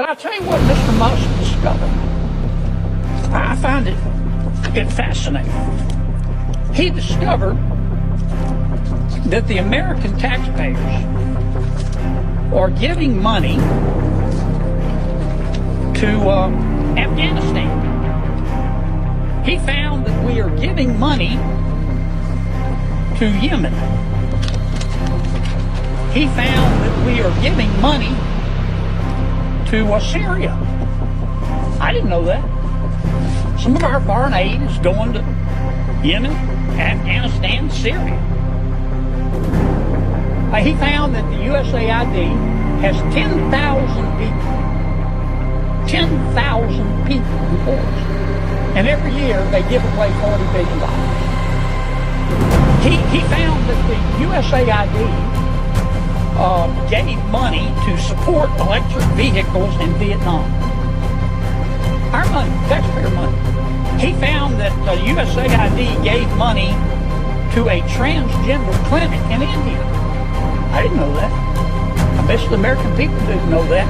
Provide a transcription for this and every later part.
But I'll tell you what Mr. Musk discovered. I find it fascinating. He discovered that the American taxpayers are giving money to Afghanistan. He found that we are giving money to Yemen. He found that we are giving money to Syria. I didn't know that. Some of our foreign aid is going to Yemen, Afghanistan, Syria. He found that the USAID has 10,000 people. 10,000 people employed. And every year they give away $40 billion. He found that the USAID gave money to support electric vehicles in Vietnam. Our money, taxpayer money. He found that the USAID gave money to a transgender clinic in India. I didn't know that. I bet the American people didn't know that.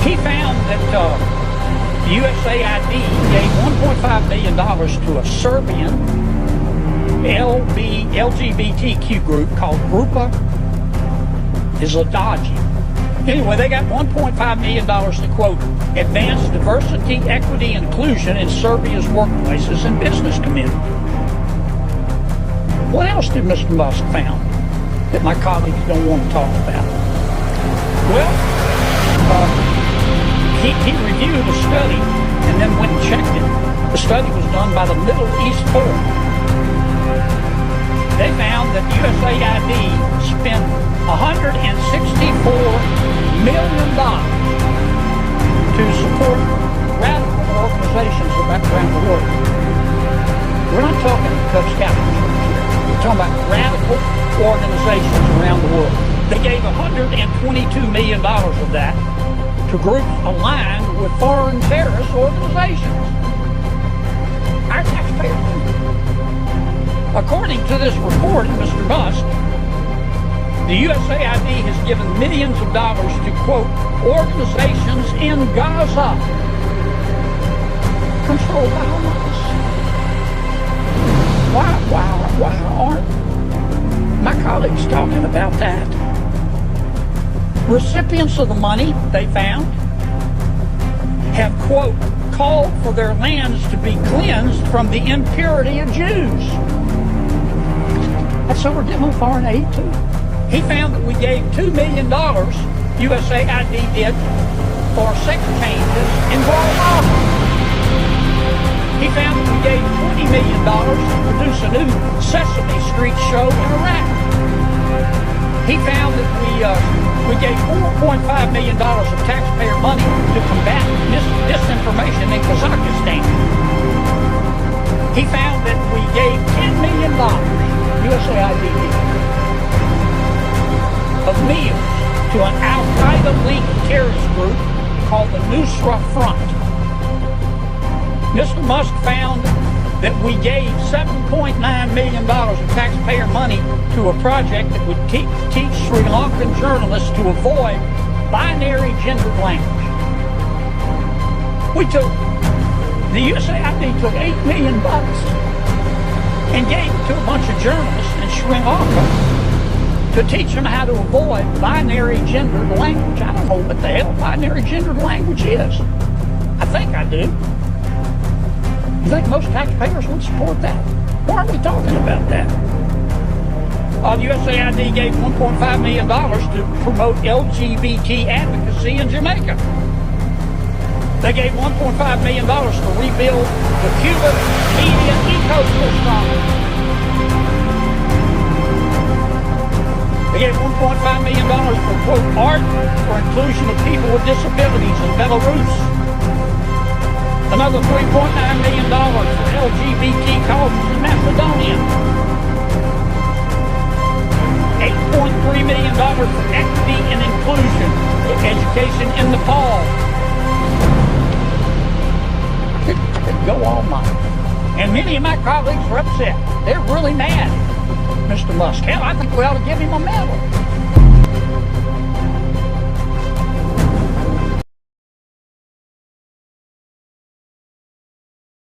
He found that the USAID gave $1.5 million to a Serbian LGBTQ group called Grupa Izladaji. Anyway, they got $1.5 million to, quote, advance diversity, equity, and inclusion in Serbia's workplaces and business community. What else did Mr. Musk found that my colleagues don't want to talk about? Well, he reviewed a study and then went and checked it. The study was done by the Middle East Forum. They found that USAID spent $164 million to support radical organizations around the world. We're not talking Cub Scouts here. We're talking about radical organizations around the world. They gave $122 million of that to groups aligned with foreign terrorist organizations. Our taxpayers. According to this report, Mr. Musk, the USAID has given millions of dollars to, quote, organizations in Gaza controlled by Hamas. Why aren't my colleagues talking about that? Recipients of the money, they found, have, quote, called for their lands to be cleansed from the impurity of Jews. That's what we're giving foreign aid to. He found that we gave $2 million, USAID did, for sex changes in Guatemala. He found that we gave $20 million to produce a new Sesame Street show in Iraq. He found that we gave $4.5 million of taxpayer money to combat disinformation in Kazakhstan. He found that we gave $10 million, USAID did, of meals to an Al-Qaeda-linked terrorist group called the Nusra Front. Mr. Musk found that we gave $7.9 million of taxpayer money to a project that would teach Sri Lankan journalists to avoid binary gendered language. The USAID took $8 million and gave it to a bunch of journalists in Sri Lanka to teach them how to avoid binary gendered language. I don't know what the hell binary gendered language is. I think I do. You think most taxpayers would support that? Why aren't we talking about that? The USAID gave $1.5 million to promote LGBT advocacy in Jamaica. They gave $1.5 million to rebuild the Cuban media ecosystem. They gave $1.5 million for, quote, art for inclusion of people with disabilities in Belarus. Another $3.9 million for LGBT causes in Macedonia. $8.3 million for equity and inclusion education in Nepal. I could go all night. And many of my colleagues are upset. They're really mad at Mr. Musk. Hell, I think we ought to give him a medal.